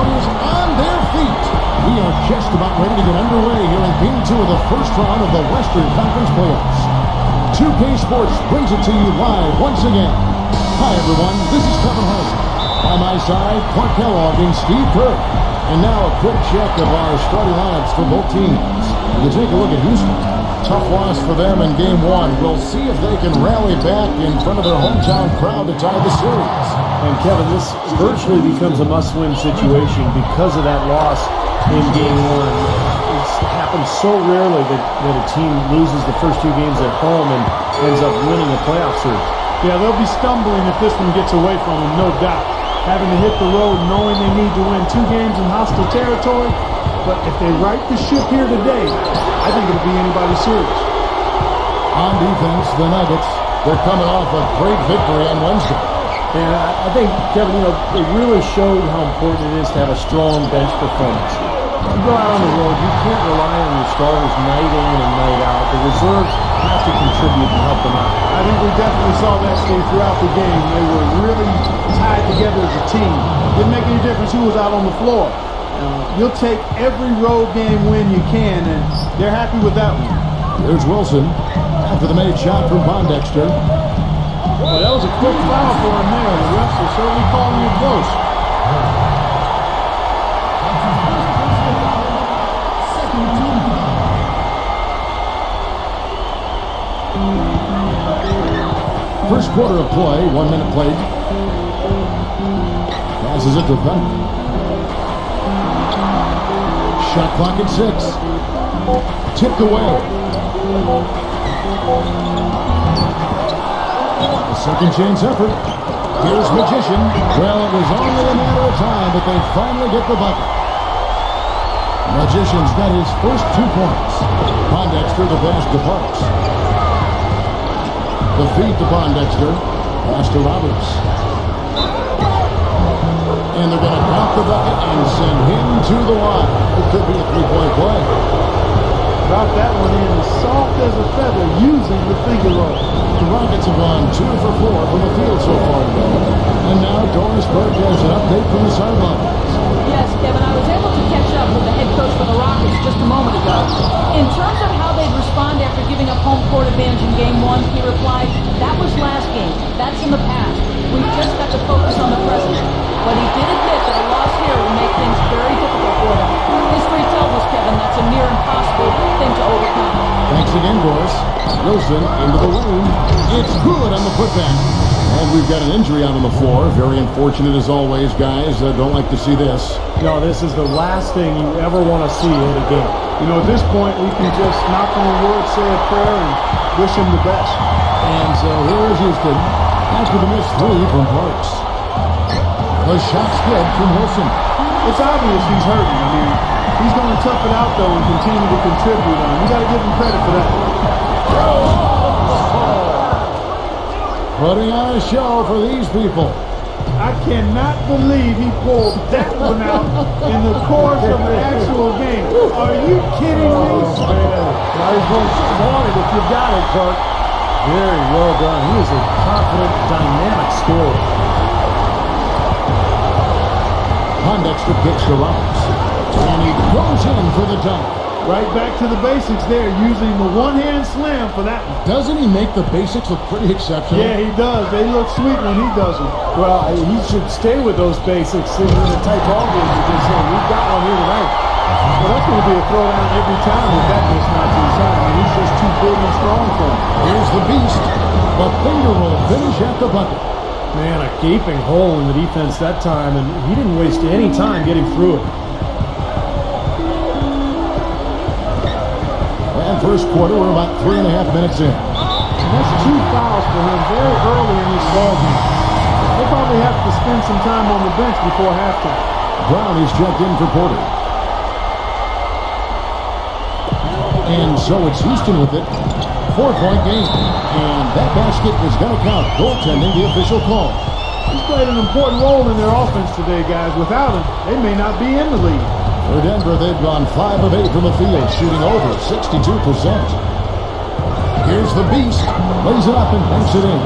crowd is on their feet. We are just about ready to get underway here in Game 2 of the first round of the Western Conference playoffs. 2K Sports brings it to you live once again. Hi, everyone. This is Kevin Harlan. By my side, Clark Kellogg and Steve Kerr. And now a quick check of our starting lineups for both teams. You take a look at Houston. Tough loss for them in Game 1. We'll see if they can rally back in front of their hometown crowd to tie the series. And Kevin, this virtually becomes a must-win situation because of that loss in Game 1. It's happened so rarely that a team loses the first two games at home and ends up winning a playoff series. Yeah, they'll be stumbling if this one gets away from them, no doubt. Having to hit the road knowing they need to win 2 games in hostile territory. But if they right the ship here today, I think it'll be anybody's series. On defense, the Nuggets, they're coming off a great victory on Wednesday. And I think, Kevin, it really showed how important it is to have a strong bench performance. You go out on the road, you can't rely on your starters night in and night out. The reserves have to contribute and help them out. I think we definitely saw that, Steve, throughout the game. They were really tied together as a team. Didn't make any difference who was out on the floor. You'll take every road game win you can, and they're happy with that one. Here's Wilson after the made shot from Pondexter. Well, that was a quick foul for him there. The refs are certainly calling it close. First quarter of play, 1 minute played. Passes it to Fenton. Shot clock at 6. Tipped away. A second chance effort. Here's Magician. Well, it was only a matter of time, but they finally get the bucket. Magician's got his first 2 points. Pondexter the pass to Parks. The feed to Pondexter. Pass to Roberts. And they're going to count the bucket and send him to the line. It could be a 3-point play. Drop that one in as soft as a feather using the finger roll. The Rockets have gone 2 for 4 from the field so far today. And now Doris Burke has an update from the sidelines. Yes, Kevin, I was able to catch up with the head coach for the Rockets just a moment ago. In terms of how they'd respond after giving up home court advantage in Game 1, he replied, "That was last game. That's in the past. We've just got to focus on the present." But he did admit that a loss here will make things very difficult for them. History tells us, Kevin, that's a near impossible thing to overcome. Thanks again, Doris. Wilson into the lane. It's good on the putback. And we've got an injury out on the floor. Very unfortunate as always, guys. Don't like to see this. No, this is the last thing you ever want to see in a game. You know, at this point, we can just knock on wood, say a prayer, and wish him the best. And so here is Houston after the missed 3 from Parks. The shot's good from Wilson. It's obvious he's hurting. I mean, he's going to tough it out, though, and continue to contribute. You got to give him credit for that. Putting on a show for these people. I cannot believe he pulled that one out in the course of an actual game. Are you kidding me? Might as well flaunt it if you got it, Clark. Very well done. He is a confident, dynamic scorer. Pondexter kicks to Roberts. And he goes in for the dunk. Right back to the basics there, using the one-hand slam for that one. Doesn't he make the basics look pretty exceptional? Yeah, he does. They look sweet when he does them. Well, he should stay with those basics in a tight ball game because we've got one here tonight. Well, that's going to be a throwdown every time with that mismatch inside. I mean, he's just too big and strong for him. Here's the beast. The finger roll finish at the bucket. Man, a gaping hole in the defense that time, and he didn't waste any time getting through it. And first quarter, we're about 3.5 minutes in. And that's 2 fouls for him very early in this ballgame. He'll probably have to spend some time on the bench before halftime. Brown is checked in for Porter. And so it's Houston with it. 4-point game. And that basket is going to count. Goaltending the official call. He's played an important role in their offense today, guys. Without him, they may not be in the league. For Denver, they've gone 5 of 8 from the field, shooting over 62%. Here's the Beast. Lays it up and banks it in.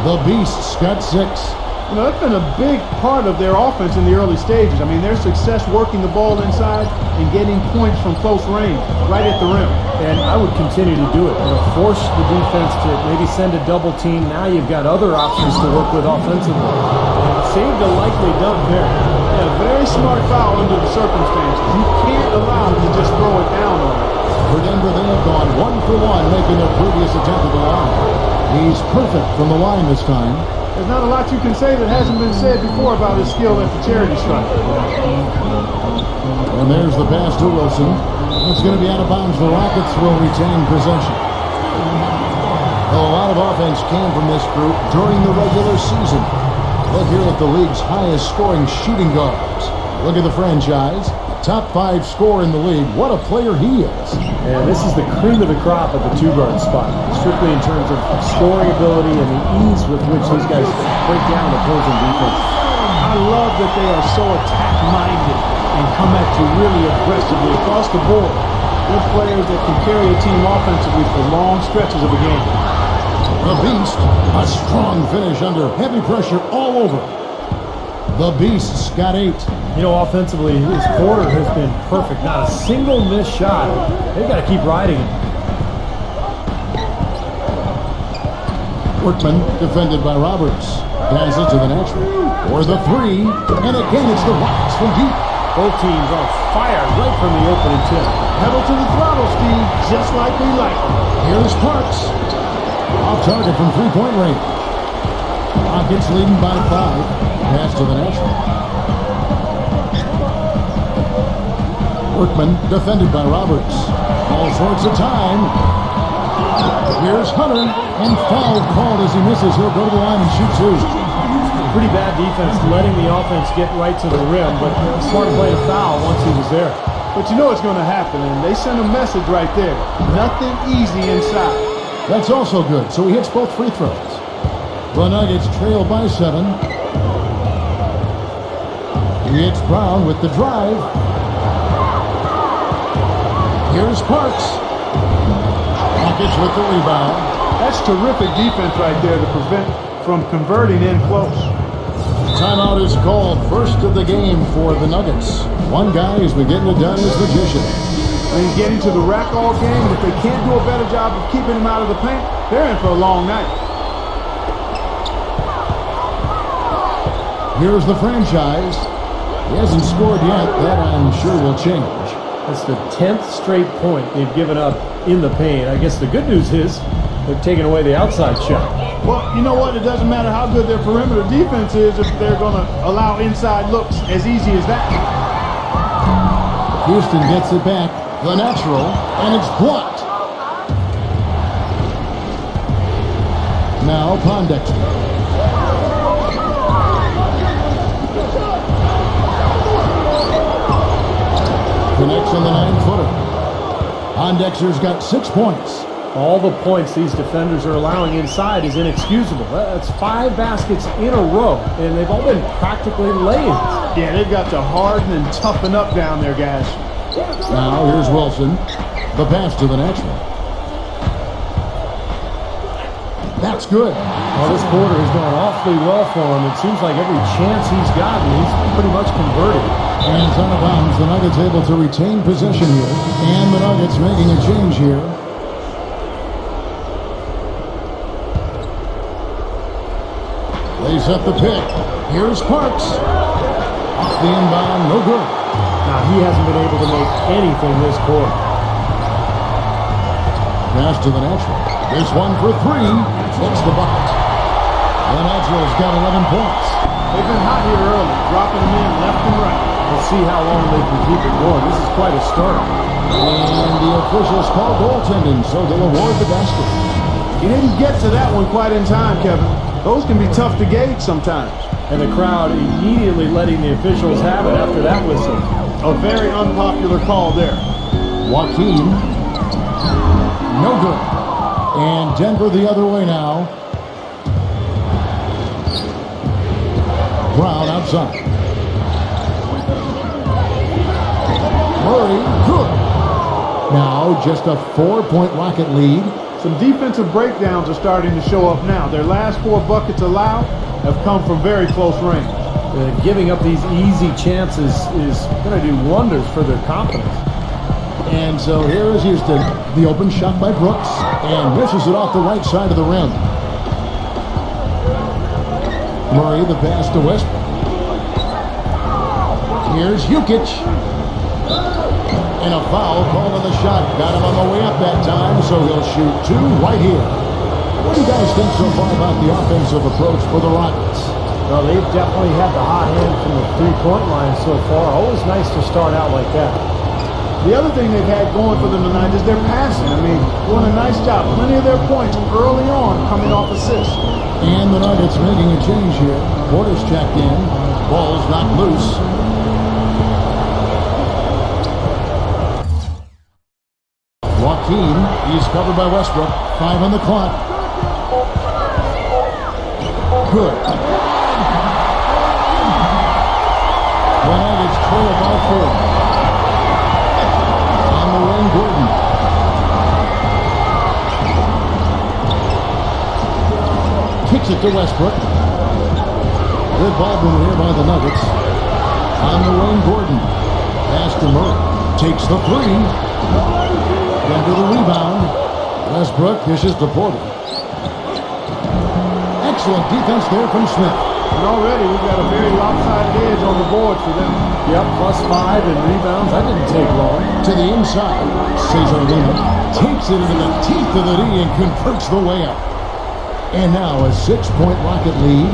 The Beast's got 6. You know, that's been a big part of their offense in the early stages. I mean, their success working the ball inside and getting points from close range, right at the rim. And I would continue to do it. You know, force the defense to maybe send a double team. Now you've got other options to work with offensively. And saved a likely dunk there. Yeah, very smart foul under the circumstances. You can't allow them to just throw it down on them. For Denver, they have gone 1 for 1, making their previous attempt at the line. He's perfect from the line this time. There's not a lot you can say that hasn't been said before about his skill at the charity stripe. And there's the pass to Wilson. It's going to be out of bounds. The Rockets will retain possession. A lot of offense came from this group during the regular season. Look here at the league's highest scoring shooting guards. Look at the franchise. Top 5 scorer in the league. What a player he is. And this is the cream of the crop at the two-guard spot, strictly in terms of scoring ability and the ease with which these guys break down opposing defense. I love that they are so attack-minded and come at you really aggressively across the board. They're players that can carry a team offensively for long stretches of a game. The Beast, a strong finish under heavy pressure all over. The Beast's got 8. You know, offensively, his quarter has been perfect. Not a single missed shot. They've got to keep riding it. Workman defended by Roberts. Passes to the natural. For the 3. And again, it's the Rockets from deep. Both teams on fire right from the opening tip. Pedal to the throttle, Steve, just like we like it. Here's Parks. Off target from three-point range. Rockets leading by 5. Pass to the natural. Workman defended by Roberts. All sorts of time. Here's Hunter, and foul called as he misses. He'll go to the line and shoot 2. Pretty bad defense letting the offense get right to the rim, but smart play to foul once he was there. But you know it's going to happen, and they send a message right there. Nothing easy inside. That's also good. So he hits both free throws. The Nuggets trail by 7. It's Brown with the drive. Here's Parks. Rockets with the rebound. That's terrific defense right there to prevent from converting in close. Timeout is called. First of the game for the Nuggets. One guy who's been getting it done is Magician. He's getting to the rack all game. If they can't do a better job of keeping him out of the paint, they're in for a long night. Here's the franchise. He hasn't scored yet. That I'm sure will change. That's the 10th straight point they've given up in the paint. I guess the good news is they've taken away the outside shot. Well, you know what? It doesn't matter how good their perimeter defense is if they're going to allow inside looks as easy as that. Houston gets it back. The natural, and it's blocked. Now Pondexter. Connects on the 9-footer. Pondexter's got 6 points. All the points these defenders are allowing inside is inexcusable. That's 5 baskets in a row, and they've all been practically lay-ins. Yeah, they've got to harden and toughen up down there, guys. Now here's Wilson. The pass to the natural. That's good. Well, this quarter has gone awfully well for him. It seems like every chance he's gotten, he's pretty much converted. And it's out of bounds. The Nuggets able to retain possession here. And the Nuggets making a change here. They set the pick. Here's Parks. Off the inbound, no good. Now, he hasn't been able to make anything this quarter. Pass to the natural. This one for 3. Hits the bucket. The natural's got 11 points. They've been hot here early, dropping them in left and right. Let's see how long they can keep it going. This is quite a start. And the officials call goaltending, so they'll award the basket. He didn't get to that one quite in time, Kevin. Those can be tough to gauge sometimes. And the crowd immediately letting the officials have it after that whistle. A very unpopular call there. Joaquin. No good. And Denver the other way now. Brown outside. Murray, good. Now just a 4-point Rocket lead. Some defensive breakdowns are starting to show up now. Their last 4 buckets allowed have come from very close range. Giving up these easy chances is going to do wonders for their confidence. And so here is Houston. The open shot by Brooks. And misses it off the right side of the rim. Murray, the pass to Westbrook. Here's Jukic. And a foul called on the shot. Got him on the way up that time, so he'll shoot two right here. What do you guys think so far about the offensive approach for the Rockets? Well, they've definitely had the hot hand from the three-point line so far. Always nice to start out like that. The other thing they've had going for them tonight is their passing. I mean, doing a nice job. Plenty of their points early on coming off assists. And the Nuggets making a change here. Porter's checked in. Ball's not loose. Joaquin, he's covered by Westbrook. 5 on the clock. Good. The Nuggets trail by 4. On the wing, Gordon. Kicks it to Westbrook. Good ball movement here by the Nuggets. On the wing, Gordon. Pass to Murray. Takes the three. Into the rebound. Westbrook dishes to Porter. Excellent defense there from Smith. And already we've got a very lopsided edge on the board for them. Yep, +5 in rebounds. That didn't take long. To the inside. Cesar Lima takes it into the teeth of the D and converts the way up. And now a 6-point Rocket lead.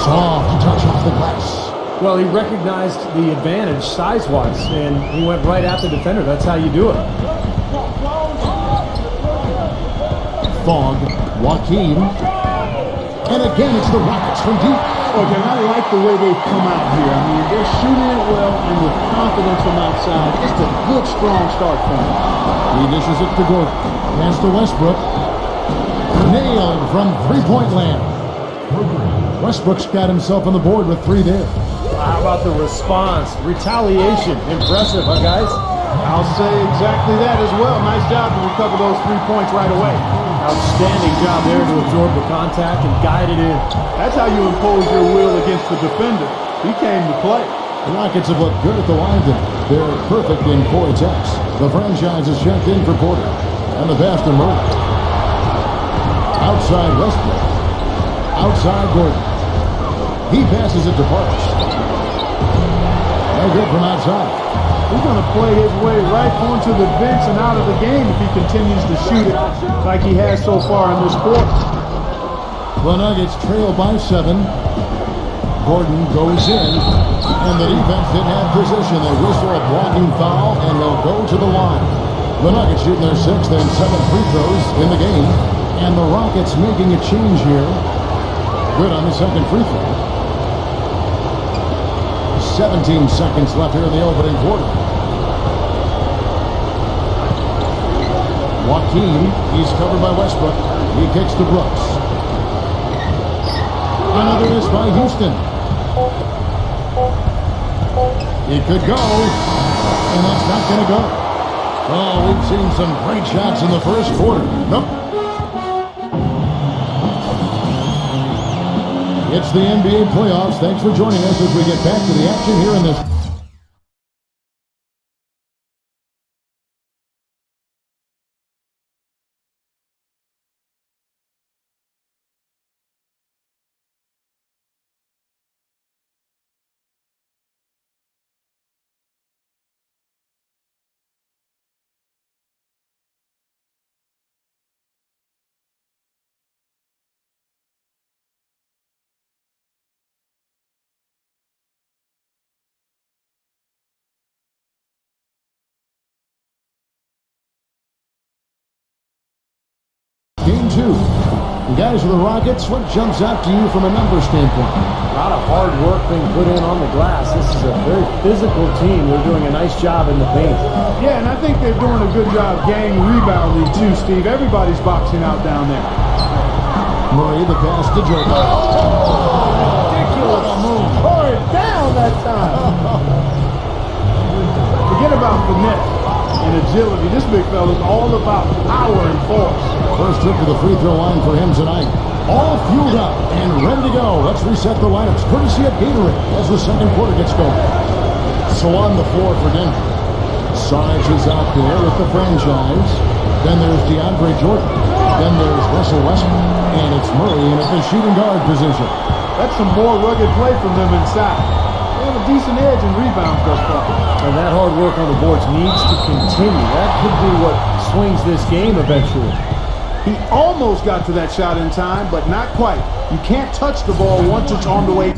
Soft touch off the glass. Well, he recognized the advantage size-wise, and he went right at the defender. That's how you do it. Fogg, Joaquin. And again, it's the Rockets from deep. Okay, I like the way they've come out here. I mean, they're shooting it well and with confidence from outside. Just a good, strong start for them. He dishes it to Gordon. Pass to Westbrook. Nailed from three-point land. Westbrook's got himself on the board with 3 there. How about the response? Retaliation. Impressive, huh, guys? I'll say exactly that as well. Nice job to recover those 3 points right away. Outstanding job there to absorb the contact and guide it in. That's how you impose your will against the defender. He came to play. The Rockets have looked good at the line tonight. They're perfect in core attacks. The franchise is checked in for Porter. And the pass to Murray. Outside Westbrook. Outside Gordon. He passes it to Parks. No good from outside. He's going to play his way right onto the bench and out of the game if he continues to shoot it like he has so far in this quarter. The Nuggets trail by 7. Gordon goes in, and the defense didn't have position. They whistle a blocking foul, and they'll go to the line. The Nuggets shooting their 6th and 7th free throws in the game, and the Rockets making a change here. Good on the second free throw. 17 seconds left here in the opening quarter. Joaquin, he's covered by Westbrook. He kicks to Brooks. Another miss by Houston. It could go, and that's not going to go. Oh, we've seen some great shots in the first quarter. Nope. It's the NBA playoffs. Thanks for joining us as we get back to the action here in this. Game 2. You guys of the Rockets, what jumps out to you from a number standpoint? A lot of hard work being put in on the glass. This is a very physical team. They're doing a nice job in the paint. Yeah, and I think they're doing a good job gang rebounding too, Steve. Everybody's boxing out down there. Murray, the pass to Jordan. Ridiculous. Move. Tore it down that time. Forget about finesse. and agility. This big fella is all about power and force. First trip to the free throw line for him tonight. All fueled up and ready to go. Let's reset the lineups, courtesy of Gatorade, as the second quarter gets going. So on the floor for Denver, Sarge is out there with the franchise. Then there's DeAndre Jordan. Then there's Russell Westbrook. And it's Murray in at the shooting guard position. That's some more rugged play from them inside. They have a decent edge in rebounds thus far. And that hard work on the boards needs to continue. That could be what swings this game eventually. He almost got to that shot in time, but not quite. You can't touch the ball once it's on the way.